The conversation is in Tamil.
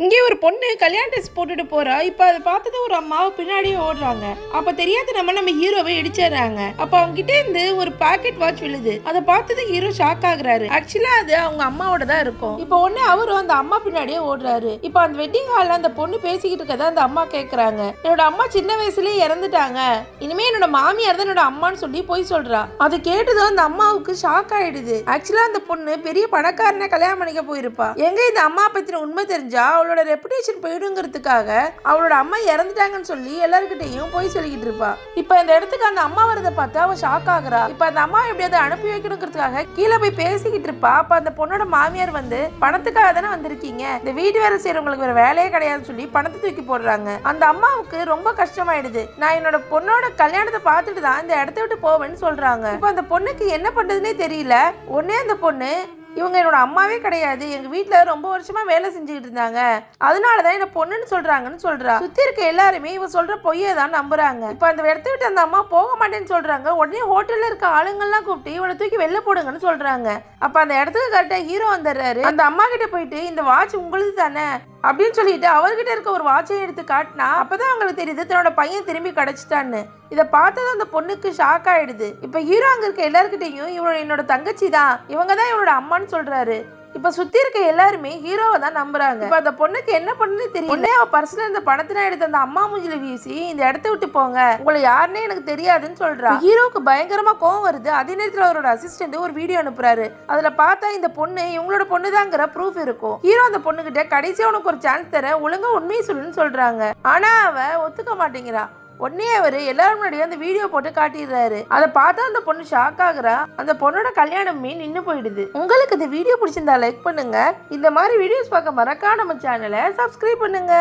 இங்கே ஒரு பொண்ணு கல்யாண ட்ரெஸ் போட்டுட்டு போறா. இப்ப அதை பார்த்தது ஒரு அம்மாவை பின்னாடியே ஓடுறாங்க. அப்ப தெரியாத நம்ம ஹீரோவை இடிச்சிடறாங்க. அப்ப அவங்க கிட்ட இருந்து ஒரு பாக்கெட் வாட்ச் விழுது. அதை பார்த்தது ஹீரோ ஷாக் ஆகுறாரு. ஆக்சுவலா அது அவங்க அம்மாவோட தான் இருக்கும். இப்ப உடனே அவரும் அந்த அம்மா பின்னாடியே ஓடுறாரு. இப்ப அந்த வெட்டிங் ஹால்ல அந்த பொண்ணு பேசிக்கிட்டு இருக்கத அந்த அம்மா கேக்குறாங்க. என்னோட அம்மா சின்ன வயசுலயே இறந்துட்டாங்க, இனிமே என்னோட மாமியார் தான் என்னோட அம்மான்னு சொல்லி போய் சொல்றா. அதை கேட்டதும் அந்த அம்மாவுக்கு ஷாக் ஆயிடுது. ஆக்சுவலா அந்த பொண்ணு பெரிய பணக்காரனை கல்யாணம் பண்ணிக்க போயிருப்பா. எங்க இந்த அம்மா பத்தின உண்மை தெரிஞ்சா அவளோட ரெப்புடேஷன் போயிடுங்கிறதுக்காக அவளோட அம்மா இறந்துட்டாங்கன்னு சொல்லி எல்லாருக்கிட்டையும் போய் சொல்லிக்கிட்டு இருப்பா. இப்ப இந்த இடத்துக்கு அந்த அம்மா வரதை பார்த்து அவ ஷாக் ஆகுறா. இப்ப அந்த அம்மா எப்படியாவது அனுப்பி வைக்கணுங்கிறதுக்காக கீழே போய் பேசிக்கிட்டு இருப்பா. அப்ப அந்த பொண்ணோட மாமியார் வந்து பணத்துக்காக தானே வந்திருக்கீங்க, இந்த வீடு வேலை செய்யறவங்களுக்கு வேற வேலையே கிடையாதுன்னு சொல்லி பணத்தை தூக்கி போடுறாங்க. அந்த அம்மாவுக்கு ரொம்ப கஷ்டமாயிடுது. நான் என்னோட பொண்ணோட கல்யாணத்தை பார்த்துட்டு தான் இந்த இடத்த விட்டு போவேன்னு சொல்றாங்க. இப்ப அந்த பொண்ணுக்கு என்ன பண்றதுன்னே தெரியல. உடனே அந்த பொண்ணு, இவங்க என்னோட அம்மாவே கிடையாது, எங்க வீட்டுல ரொம்ப வருஷமா வேலை செஞ்சுக்கிட்டு இருந்தாங்க, அதனாலதான் என்ன பொண்ணுன்னு சொல்றாங்கன்னு சொல்றா. சுத்தி இருக்க எல்லாருமே இவ சொல்ற பொய்யை தான் நம்புறாங்க. இப்ப அந்த இடத்த விட்டு அந்த அம்மா போக மாட்டேன்னு சொல்றாங்க. உடனே ஹோட்டல்ல இருக்க ஆளுங்கள்லாம் கூப்பிட்டு இவளை தூக்கி வெளில போடுங்கன்னு சொல்றாங்க. அப்ப அந்த இடத்துக்கு கரெக்டா ஹீரோ வந்துடுறாரு. அந்த அம்மா கிட்ட போயிட்டு, இந்த வாட்ச் உங்களுக்கு தானே அப்படின்னு சொல்லிட்டு அவர்கிட்ட இருக்க ஒரு வாட்சை எடுத்து காட்டினா அப்பதான் அவங்களுக்கு தெரியுது தன்னோட பையன் திரும்பி கிடைச்சிட்டான்னு. இதை பார்த்தது அந்த பொண்ணுக்கு ஷாக் ஆயிடுது. இப்ப ஹீரோ அங்க இருக்க எல்லாருக்கிட்டையும் இவளோட என்னோட தங்கச்சி தான், இவங்க தான் இவனோட அம்மான்னு சொல்றாரு. இப்ப சுத்தி இருக்க எல்லாருமே ஹீரோவை தான் நம்புறாங்க. இப்ப அந்த பொண்ணுக்கு என்ன பண்ணுன்னு தெரியல. அவ பர்சனல் இந்த பணத்தின எடுத்து அந்த அம்மா மூஞ்சில வீசி, இந்த இடத்த விட்டு போங்க, உங்களை யாருன்னே எனக்கு தெரியாதுன்னு சொல்றா. ஹீரோக்கு பயங்கரமா கோவம் வருது. அதே நேரத்தில் அவரோட அசிஸ்டன்ட் ஒரு வீடியோ அனுப்புறாரு. அதுல பார்த்தா இந்த பொண்ணு இவங்களோட பொண்ணுதாங்கிற ப்ரூஃப் இருக்கும். ஹீரோ அந்த பொண்ணு கிட்ட கடைசியா உனக்கு ஒரு சான்ஸ் தர, ஒழுங்கா உண்மையை சொல்லுன்னு சொல்றாங்க. ஆனா அவ ஒத்துக்க மாட்டேங்கிறா. உடனே அவரு எல்லாரும் முன்னாடியே அந்த வீடியோ போட்டு காட்டிடுறாரு. அதை பார்த்தா அந்த பொண்ணு ஷாக் ஆகுறா. அந்த பொண்ணோட கல்யாணமே நின்று போயிடுது. உங்களுக்கு இந்த வீடியோ பிடிச்சிருந்தா லைக் பண்ணுங்க. இந்த மாதிரி வீடியோஸ் பார்க்க மறக்காம நம்ம சேனலை சப்ஸ்கிரைப் பண்ணுங்க.